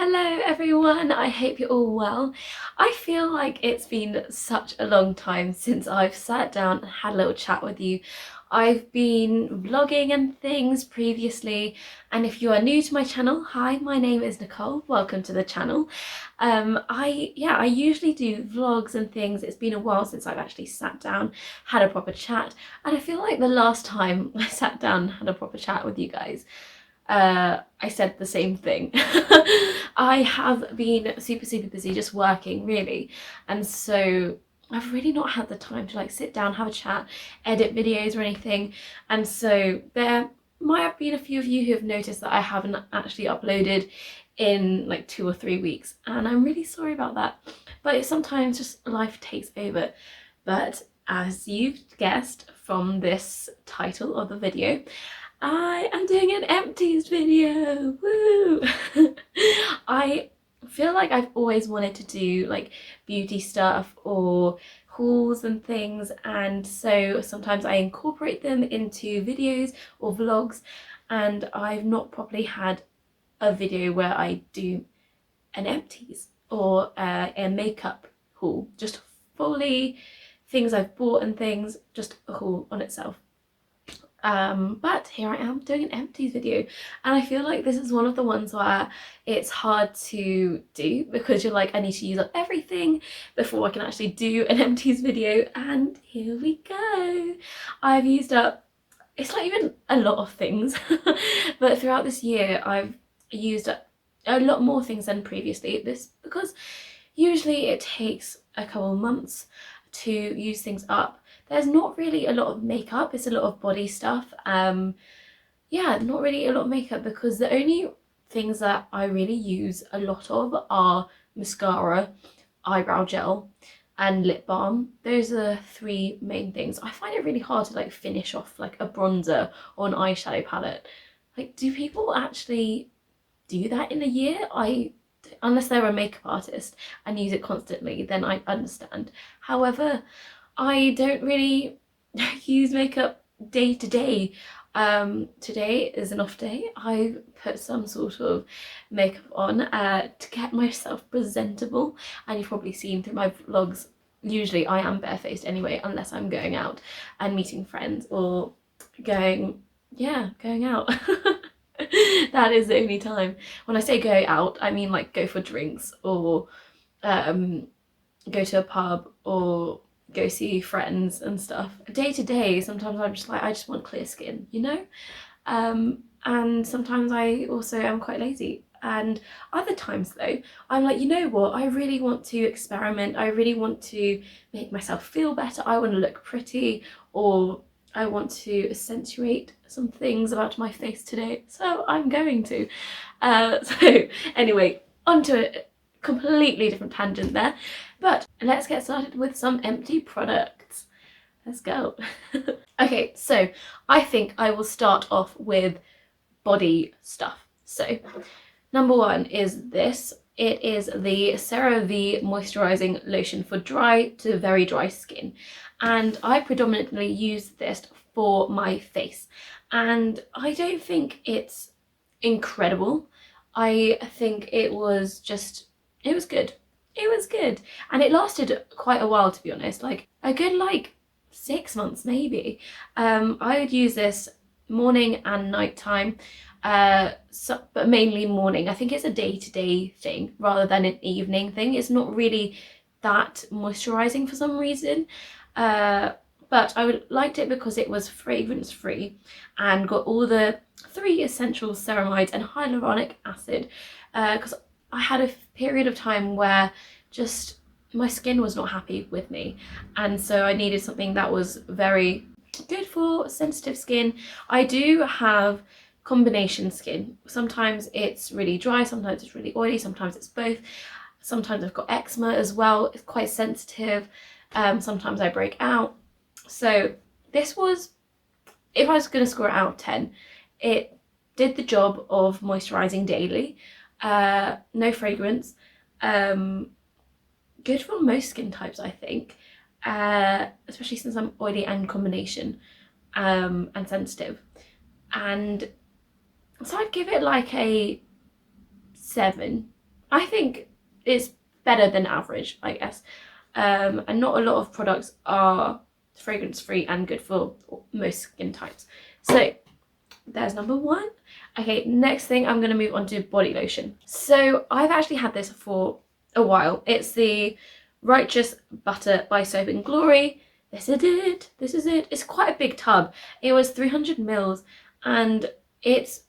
Hello everyone, I hope you're all well. I feel like it's been such a long time since I've sat down and had a little chat with you. I've been vlogging and things previously, and if you are new to my channel, hi, my name is Nicole, welcome to the channel. I usually do vlogs and things. It's been a while since I've actually sat down, had a proper chat, and I feel like the last time I sat down and had a proper chat with you guys, I said the same thing. I have been super busy just working really, and so I've really not had the time to like sit down, have a chat, edit videos or anything, and so there might have been a few of you who have noticed that I haven't actually uploaded in like 2 or 3 weeks, and I'm really sorry about that, but sometimes just life takes over. But as you've guessed from this title of the video, I am doing an empties video, woo! I feel like I've always wanted to do like beauty stuff or hauls and things, and so sometimes I incorporate them into videos or vlogs, and I've not properly had a video where I do an empties or a makeup haul, just fully things I've bought and things, just a haul on itself. But here I am doing an empties video, and I feel like this is one of the ones where it's hard to do because you're like, I need to use up everything before I can actually do an empties video, and here we go. I've used up, it's not even a lot of things, but throughout this year I've used up a lot more things than previously. This because usually it takes a couple of months to use things up. There's not really a lot of makeup, it's a lot of body stuff. Yeah, not really a lot of makeup because the only things that I really use a lot of are mascara, eyebrow gel and lip balm. Those are the three main things. I find it really hard to like finish off like a bronzer or an eyeshadow palette. Like, do people actually do that in a year? Unless they're a makeup artist and use it constantly, then I understand. However, I don't really use makeup day to day. Today is an off day. I put some sort of makeup on to get myself presentable, and you've probably seen through my vlogs, usually I am barefaced anyway, unless I'm going out and meeting friends or going out. That is the only time. When I say go out, I mean like go for drinks or go to a pub or go see friends and stuff. Day to day, sometimes I'm just like, I just want clear skin, you know? And sometimes I also am quite lazy. And other times though, I'm like, you know what, I really want to experiment, I really want to make myself feel better, I want to look pretty, or I want to accentuate some things about my face today, so I'm going to. So anyway, onto a completely different tangent there, but let's get started with some empty products. Let's go. Okay, so I think I will start off with body stuff. So number one is this. It is the CeraVe moisturizing lotion for dry to very dry skin, and I predominantly use this for my face, and I don't think it's incredible. I think it was good. It was good, and it lasted quite a while, to be honest, like a good like 6 months maybe. I would use this morning and night time, but mainly morning. I think it's a day-to-day thing rather than an evening thing. It's not really that moisturizing for some reason, but I liked it because it was fragrance free and got all the 3 essential ceramides and hyaluronic acid, because I had a period of time where just my skin was not happy with me, and so I needed something that was very good for sensitive skin. I do have combination skin. Sometimes it's really dry, sometimes it's really oily, sometimes it's both. Sometimes I've got eczema as well, it's quite sensitive. Sometimes I break out. So this was, if I was going to score it out of 10, it did the job of moisturizing daily. No fragrance. Good for most skin types, I think, especially since I'm oily and combination, and sensitive. And so I'd give it like a 7 I think it's better than average, I guess. And not a lot of products are fragrance free and good for most skin types. So there's number one. Okay, next thing I'm going to move on to body lotion. So I've actually had this for a while. It's the Righteous Butter by Soap and Glory. This is it. This is it. It's quite a big tub. It was 300 mils and it's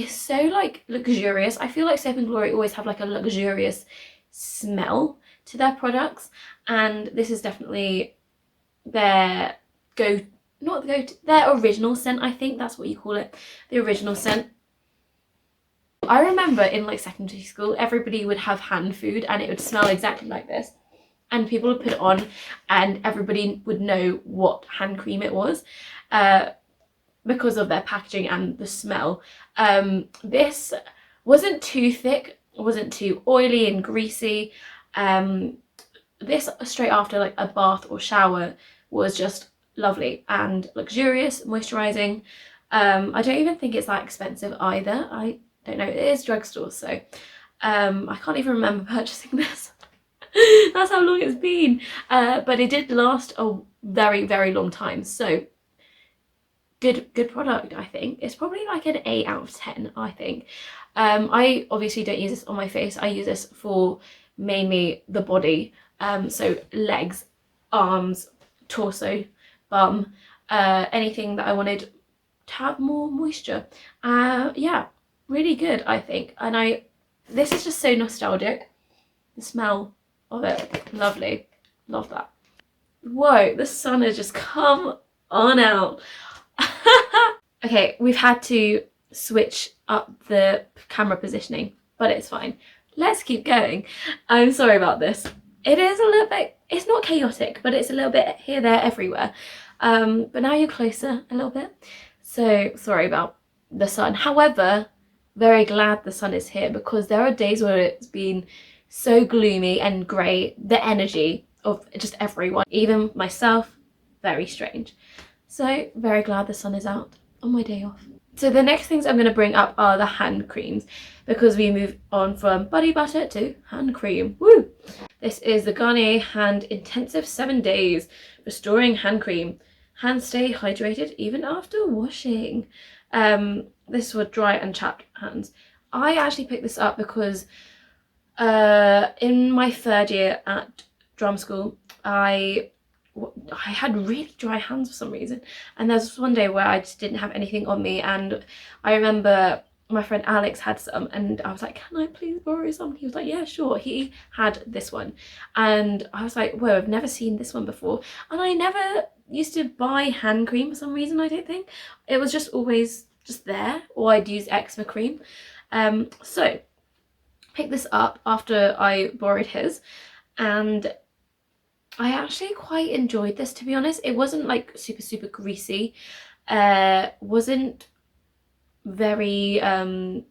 so like luxurious. I feel like Soap and Glory always have like a luxurious smell to their products, and this is definitely their their original scent. I think that's what you call it, the original scent. I remember in like secondary school, everybody would have hand food and it would smell exactly like this, and people would put it on and everybody would know what hand cream it was because of their packaging and the smell. This wasn't too thick, wasn't too oily and greasy. This straight after like a bath or shower was just lovely and luxurious, moisturizing. I don't even think it's that expensive either. I don't know, it is drugstore, so I can't even remember purchasing this. That's how long it's been, but it did last a very, very long time, so good product. I think it's probably like an 8 out of 10. I think I obviously don't use this on my face. I use this for mainly the body, so legs, arms, torso, bum, anything that I wanted to have more moisture. Yeah, really good, I think. And this is just so nostalgic. The smell of it, lovely. Love that. Whoa, the sun has just come on out. Okay, we've had to switch up the camera positioning, but it's fine. Let's keep going. I'm sorry about this. It is a little bit, it's not chaotic, but it's a little bit here, there, everywhere. But now you're closer a little bit. So sorry about the sun. However, very glad the sun is here, because there are days where it's been so gloomy and grey. The energy of just everyone, even myself, very strange. So very glad the sun is out on my day off. So the next things I'm going to bring up are the hand creams, because we move on from body butter to hand cream. Woo! This is the Garnier Hand Intensive 7 Days Restoring Hand Cream. Hands stay hydrated even after washing. This is for dry and chapped hands. I actually picked this up because in my 3rd year at drum school, I had really dry hands for some reason, and there was one day where I just didn't have anything on me, and I remember my friend Alex had some, and I was like, can I please borrow some? He was like, yeah, sure. He had this one, and I was like, whoa, I've never seen this one before. And I never used to buy hand cream for some reason. I don't think it was just always just there, or I'd use eczema cream. So picked this up after I borrowed his, and I actually quite enjoyed this, to be honest. It wasn't like super greasy, wasn't very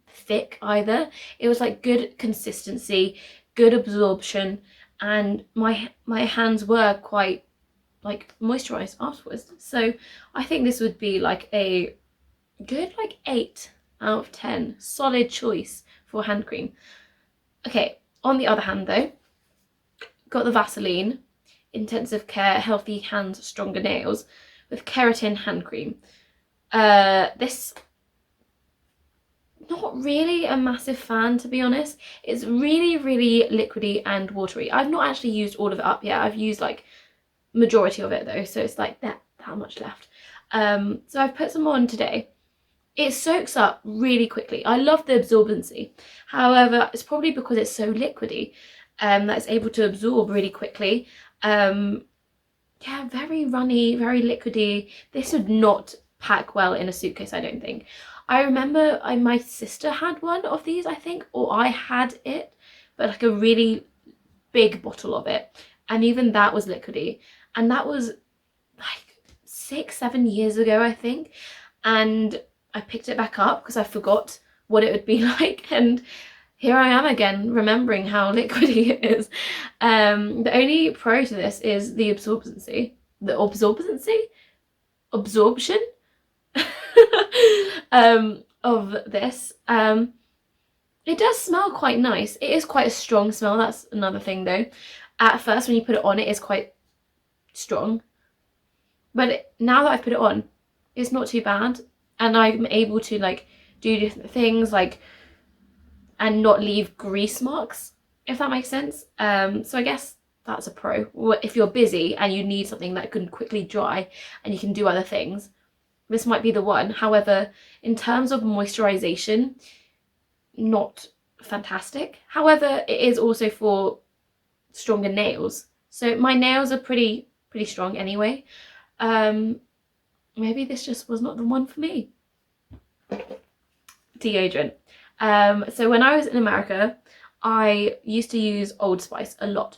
thick either. It was like good consistency, good absorption, and my hands were quite like moisturized afterwards. So I think this would be like a good like 8 out of 10, solid choice for hand cream. Okay, on the other hand though, got the Vaseline Intensive Care Healthy Hands Stronger Nails with Keratin Hand Cream. This, not really a massive fan, to be honest. It's really liquidy and watery. I've not actually used all of it up yet. I've used like majority of it though, so it's like that much left. So I've put some on today. It soaks up really quickly. I love the absorbency. However, it's probably because it's so liquidy that it's able to absorb really quickly. Yeah, very runny, very liquidy. This would not pack well in a suitcase, I don't think. I remember my sister had one of these, I think, or I had it, but like a really big bottle of it, and even that was liquidy, and that was like 6-7 years ago, I think, and I picked it back up because I forgot what it would be like, and here I am again remembering how liquidy it is. The only pro to this is the absorbency. Absorption of this. It does smell quite nice. It is quite a strong smell, that's another thing though. At first when you put it on, it is quite strong, but now that I've put it on, it's not too bad, and I'm able to like do different things like and not leave grease marks, if that makes sense. So I guess that's a pro. If you're busy and you need something that can quickly dry and you can do other things, this might be the one. However, in terms of moisturization, not fantastic. However, it is also for stronger nails. So my nails are pretty strong anyway. Maybe this just was not the one for me. Deodorant. So when I was in America, I used to use Old Spice a lot,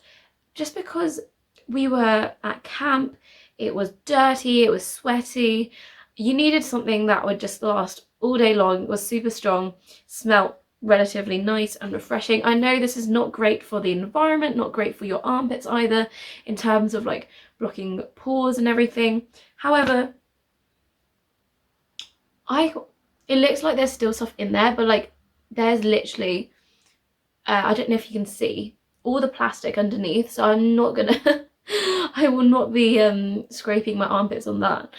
just because we were at camp, it was dirty, it was sweaty. You needed something that would just last all day long, was super strong, smelled relatively nice and refreshing. I know this is not great for the environment, not great for your armpits either, in terms of like blocking pores and everything. However, it looks like there's still stuff in there, but like there's literally, I don't know if you can see, all the plastic underneath, so I'm not gonna, I will not be scraping my armpits on that.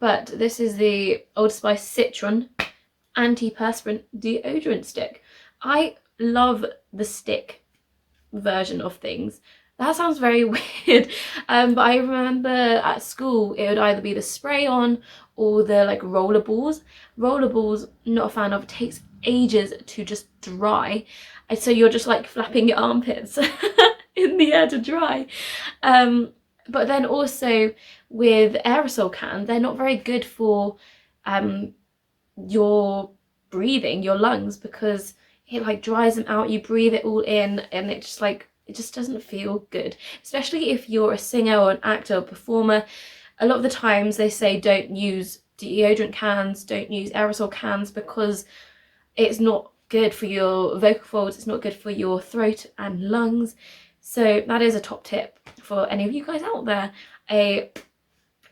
But this is the Old Spice Citron Antiperspirant Deodorant Stick. I love the stick version of things. That sounds very weird, but I remember at school it would either be the spray on or the like roller balls. Roller balls, not a fan of. It takes ages to just dry, and so you're just like flapping your armpits in the air to dry. But then also with aerosol cans, they're not very good for your breathing, your lungs, because it like dries them out. You breathe it all in and it just doesn't feel good, especially if you're a singer or an actor or performer. A lot of the times they say don't use deodorant cans, don't use aerosol cans, because it's not good for your vocal folds, it's not good for your throat and lungs. So that is a top tip for any of you guys out there. A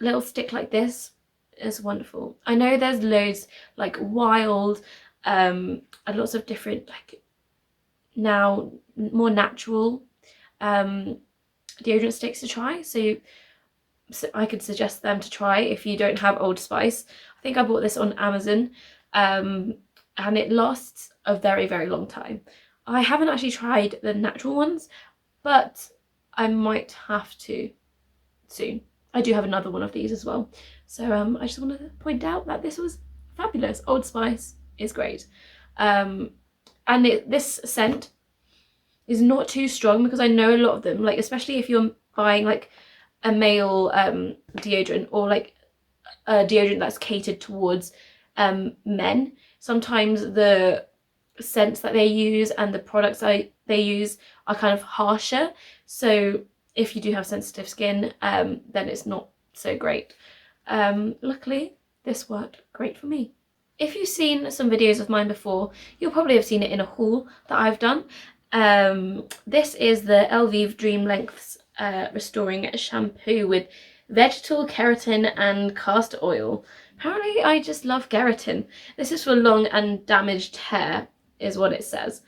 little stick like this is wonderful. I know there's loads like wild and lots of different like now more natural deodorant sticks to try, so I could suggest them to try if you don't have Old Spice. I think I bought this on Amazon, and it lasts a very long time. I haven't actually tried the natural ones, but I might have to soon. I do have another one of these as well, so I just wanted to point out that this was fabulous. Old Spice is great, and this scent is not too strong, because I know a lot of them, like especially if you're buying like a male deodorant, or like a deodorant that's catered towards men, sometimes the scents that they use and the products they use are kind of harsher, so if you do have sensitive skin, then it's not so great. Luckily this worked great for me. If you've seen some videos of mine before, you'll probably have seen it in a haul that I've done. This is the Elvive Dream Lengths Restoring Shampoo with vegetal keratin and castor oil. Apparently I just love keratin. This is for long and damaged hair, is what it says.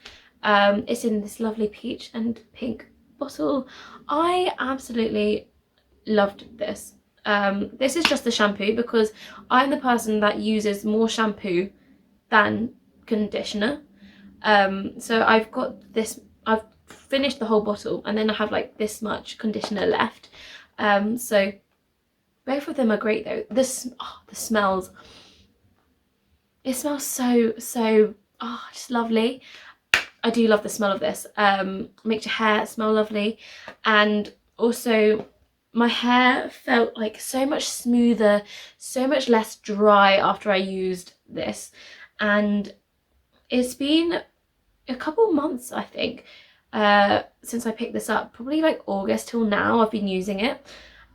It's in this lovely peach and pink bottle. I absolutely loved this. This is just the shampoo, because I'm the person that uses more shampoo than conditioner. So I've got this, I've finished the whole bottle, and then I have like this much conditioner left. So both of them are great though. The smells, it smells so just lovely. I do love the smell of this. Makes your hair smell lovely, and also my hair felt like so much smoother, so much less dry after I used this. And it's been a couple months, I think, since I picked this up, probably like August till now I've been using it,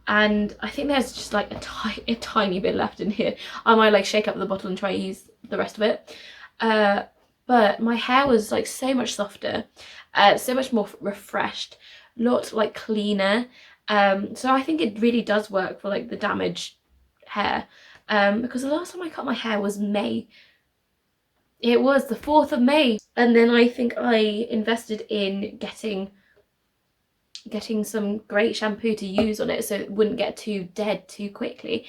and I think there's just like a tiny bit left in here. I might like shake up the bottle and try to use the rest of it. But my hair was like so much softer, so much more refreshed, lot like cleaner. So I think it really does work for like the damaged hair, because the last time I cut my hair was May. It was the 4th of May, and then I think I invested in getting some great shampoo to use on it so it wouldn't get too dead too quickly,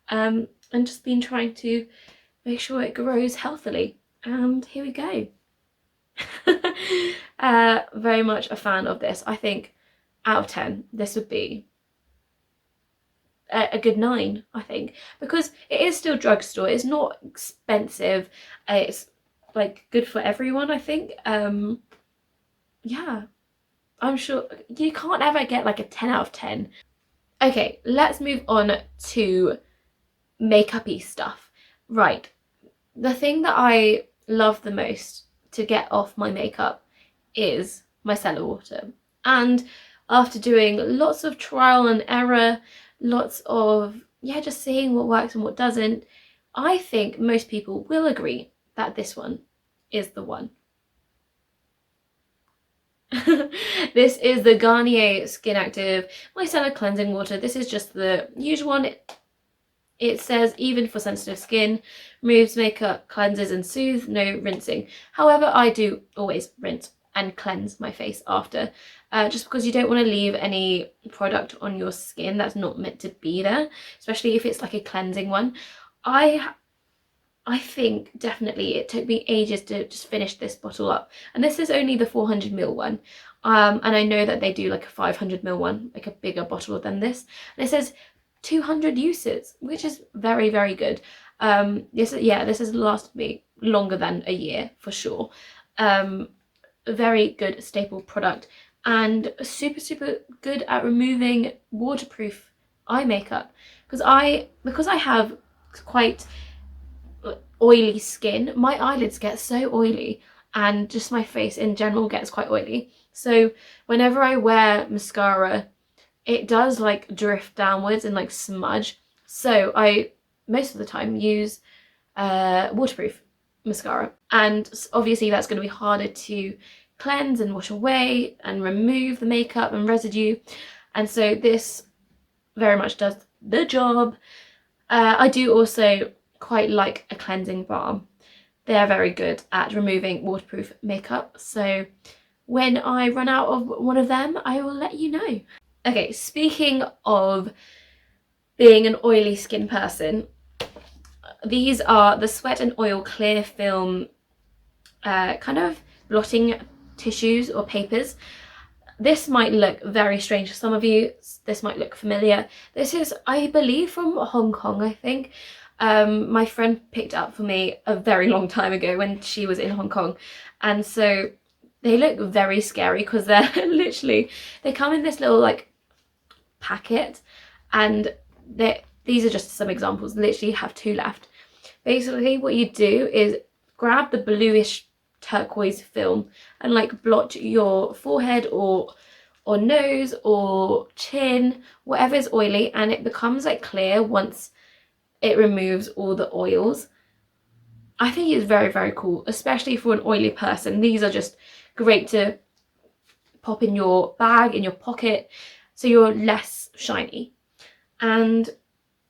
and just been trying to make sure it grows healthily, and here we go. Very much a fan of this. I think out of 10 this would be a good 9, I think, because it is still drugstore, it's not expensive, it's like good for everyone, I think. Yeah, I'm sure you can't ever get like a 10 out of 10. Okay, let's move on to makeup-y stuff. Right, the thing that I love the most to get off my makeup is micellar water. And after doing lots of trial and error, lots of, yeah, just seeing what works and what doesn't, I think most people will agree that this one is the one. This is the Garnier Skin Active Micellar Cleansing Water. This is just the usual one. It says, even for sensitive skin, removes makeup, cleanses and soothes, no rinsing. However, I do always rinse and cleanse my face after, just because you don't want to leave any product on your skin that's not meant to be there, especially if it's like a cleansing one. I think definitely it took me ages to just finish this bottle up, and this is only the 400ml one, and I know that they do like a 500ml one, like a bigger bottle than this, and it says 200 uses, which is very, very good. This has lasted me longer than a year for sure. A very good staple product, and super, super good at removing waterproof eye makeup, because I have quite oily skin. My eyelids get so oily, and just my face in general gets quite oily, so whenever I wear mascara it does like drift downwards and like smudge, so I most of the time use waterproof mascara, and obviously that's going to be harder to cleanse and wash away and remove the makeup and residue, and so this very much does the job. I do also quite like a cleansing balm. They're very good at removing waterproof makeup, so when I run out of one of them I will let you know. Okay, speaking of being an oily skin person, these are the Sweat and Oil Clear Film kind of blotting tissues or papers. This might look very strange to some of you, this might look familiar. This is, I believe, from Hong Kong, I think. My friend picked it up for me a very long time ago when she was in Hong Kong, and so they look very scary because they're literally, they come in this little like packet, and these are just some examples, literally have 2 left. Basically what you do is grab the bluish turquoise film and like blot your forehead or nose or chin, whatever is oily, and it becomes like clear once it removes all the oils. I think it's very, very cool, especially for an oily person. These are just great to pop in your bag, in your pocket, so you're less shiny. And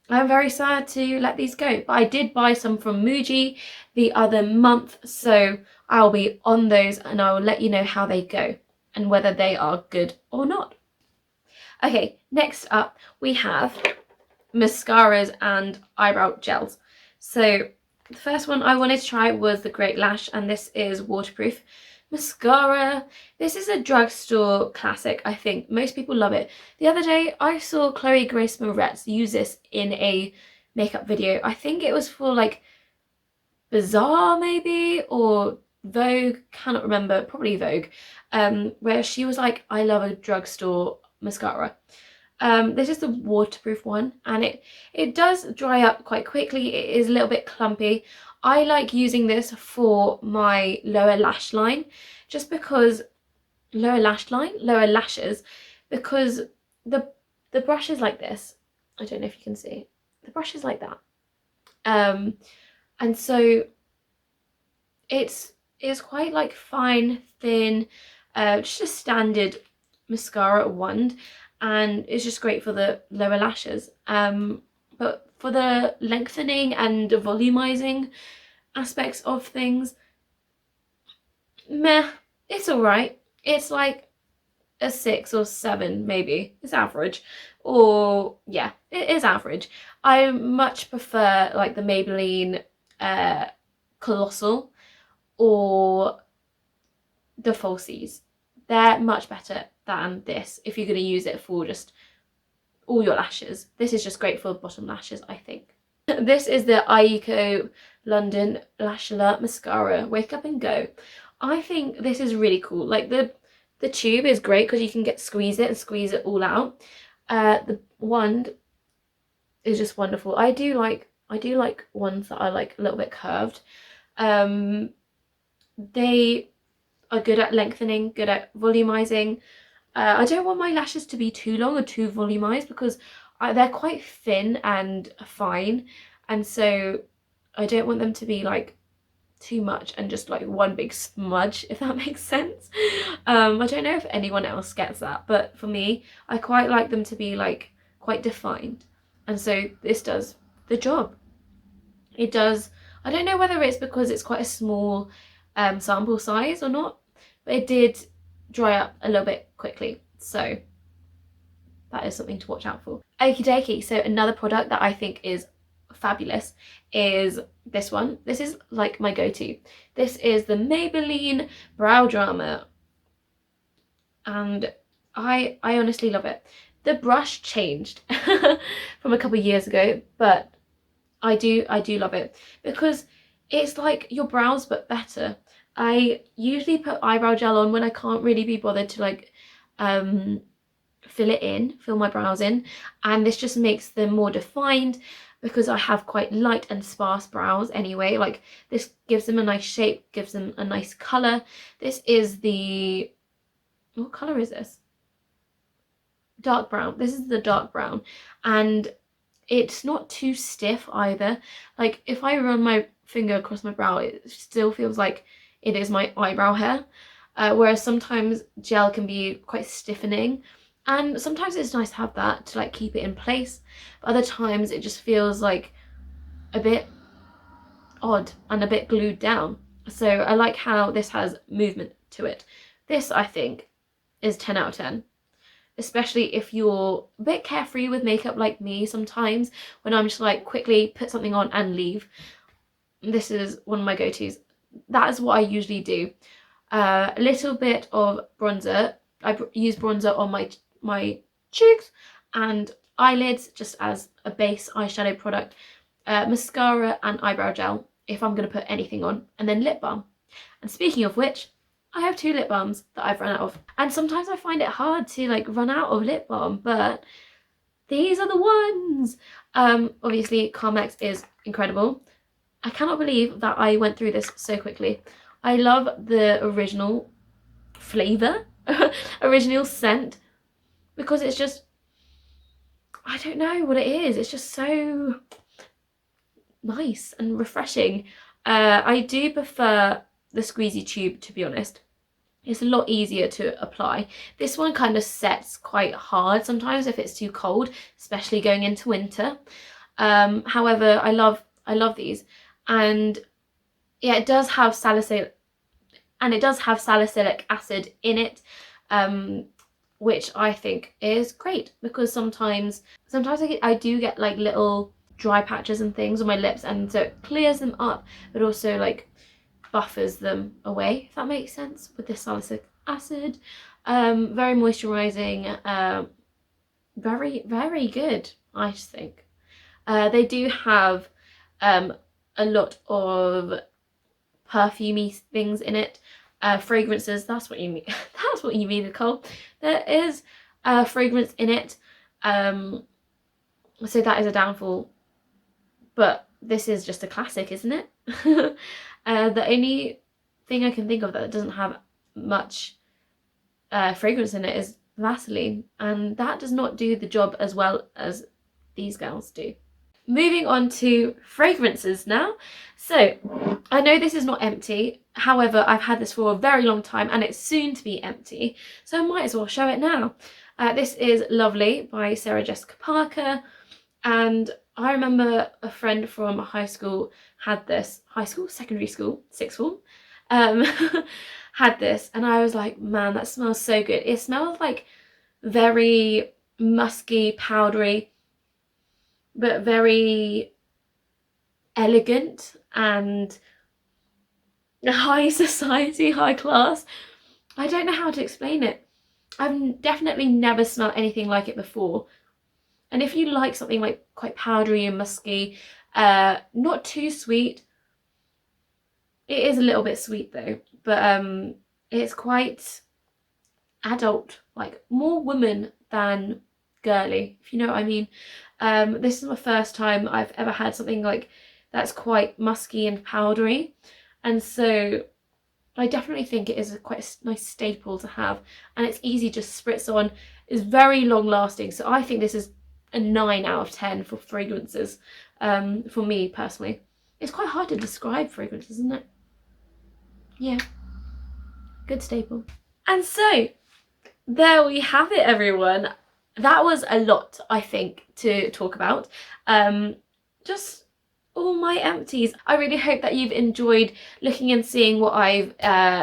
I'm very sad to let these go, but I did buy some from Muji the other month, so I'll be on those and I will let you know how they go and whether they are good or not. Okay, next up we have mascaras and eyebrow gels. So the first one I wanted to try was the Great Lash, and this is waterproof mascara. This is a drugstore classic, I think. Most people love it. The other day I saw Chloe Grace Moretz use this in a makeup video. I think it was for like Bazaar maybe, or Vogue, cannot remember, probably Vogue, where she was like, I love a drugstore mascara. This is the waterproof one, and it does dry up quite quickly. It is a little bit clumpy. I like using this for my lower lash line, just because lower lashes, because the brush is like this. I don't know if you can see. The brush is like that. And so it's quite like fine, thin, just a standard mascara wand, and it's just great for the lower lashes. But for the lengthening and volumizing aspects of things, meh, it's alright. It's like a 6 or 7 maybe. It's average. Or yeah, it is average. I much prefer like the Maybelline Colossal or the Falsies. They're much better than this if you're going to use it for just all your lashes. This is just great for bottom lashes, I think. This is the Aiko London Lash Alert Mascara Wake Up and Go. I think this is really cool. Like the tube is great because you can squeeze it and squeeze it all out. The wand is just wonderful. I do like ones that are like a little bit curved. They are good at lengthening, good at volumizing. I don't want my lashes to be too long or too volumized because they're quite thin and fine, and so I don't want them to be like too much and just like one big smudge, if that makes sense. I don't know if anyone else gets that, but for me, I quite like them to be like quite defined, and so this does the job. It does. I don't know whether it's because it's quite a small sample size or not, but it did dry up a little bit quickly, so that is something to watch out for. Okie dokie, so another product that I think is fabulous is this one. This is like my go-to. This is the Maybelline Brow Drama, and I honestly love it. The brush changed from a couple of years ago, but I do love it because it's like your brows but better. I usually put eyebrow gel on when I can't really be bothered to like fill my brows in, and this just makes them more defined because I have quite light and sparse brows anyway. Like this gives them a nice shape, gives them a nice colour. This is the, what colour is this? Dark brown. This is the dark brown, and it's not too stiff either. Like if I run my finger across my brow, it still feels like it is my eyebrow hair, whereas sometimes gel can be quite stiffening, and sometimes it's nice to have that to like keep it in place, but other times it just feels like a bit odd and a bit glued down. So I like how this has movement to it. This I think is 10 out of 10. Especially if you're a bit carefree with makeup like me sometimes, when I'm just like quickly put something on and leave. This is one of my go-tos. That is what I usually do. A little bit of bronzer. I use bronzer on my cheeks and eyelids just as a base eyeshadow product. Mascara and eyebrow gel if I'm going to put anything on, and then lip balm. And speaking of which, I have 2 lip balms that I've run out of, and sometimes I find it hard to like run out of lip balm, but these are the ones. Obviously Carmex is incredible. I cannot believe that I went through this so quickly. I love the original flavour, original scent, because it's just, I don't know what it is, it's just so nice and refreshing. I do prefer the squeezy tube, to be honest. It's a lot easier to apply. This one kind of sets quite hard sometimes if it's too cold, especially going into winter. However, I love these, and yeah, it does have salicylic acid in it, which I think is great because sometimes I do get like little dry patches and things on my lips, and so it clears them up, but also like buffers them away, if that makes sense, with this salicylic acid. Very moisturizing, very good, I just think. They do have a lot of perfumey things in it, fragrances. That's what you mean. That's what you mean, Nicole. There is fragrance in it, so that is a downfall, but this is just a classic, isn't it? The only thing I can think of that doesn't have much fragrance in it is Vaseline, and that does not do the job as well as these girls do. Moving on to fragrances now. So I know this is not empty, however I've had this for a very long time and it's soon to be empty, so I might as well show it now. This is Lovely by Sarah Jessica Parker, and I remember a friend from high school had this, secondary school, sixth form, um, had this, and I was like, man, that smells so good. It smells like very musky, powdery, but very elegant and high society, high class. I don't know how to explain it. I've definitely never smelled anything like it before. And if you like something like quite powdery and musky, not too sweet. It is a little bit sweet though, but it's quite adult, like more woman than girly, if you know what I mean. This is the first time I've ever had something like that's quite musky and powdery, and so I definitely think it is a quite a nice staple to have, and it's easy to spritz on. It's very long lasting, so I think this is a 9 out of 10 for fragrances, for me personally. It's quite hard to describe fragrances, isn't it? Yeah, good staple. And so there we have it, everyone. That was a lot, I think, to talk about. Just all my empties. I really hope that you've enjoyed looking and seeing what I've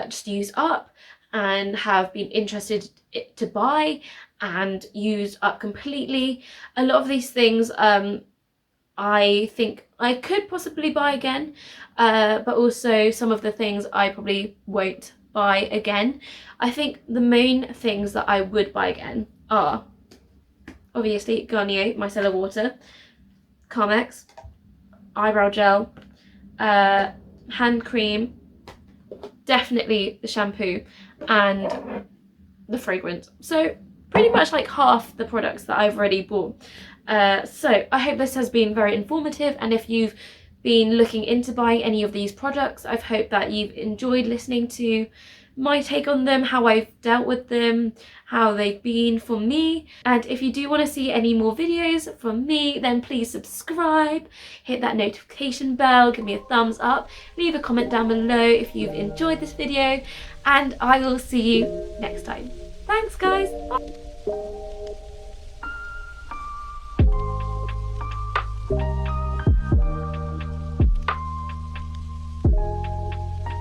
just used up and have been interested to buy and used up completely. A lot of these things I think I could possibly buy again, but also some of the things I probably won't buy again. I think the main things that I would buy again are obviously Garnier micellar water, Carmex, eyebrow gel, hand cream, definitely the shampoo, and the fragrance. So pretty much like half the products that I've already bought. So I hope this has been very informative, and if you've been looking into buying any of these products, I hope that you've enjoyed listening to my take on them, how I've dealt with them, how they've been for me. And if you do want to see any more videos from me, then please subscribe, hit that notification bell, give me a thumbs up, leave a comment down below if you've enjoyed this video, and I will see you next time. Thanks guys, bye.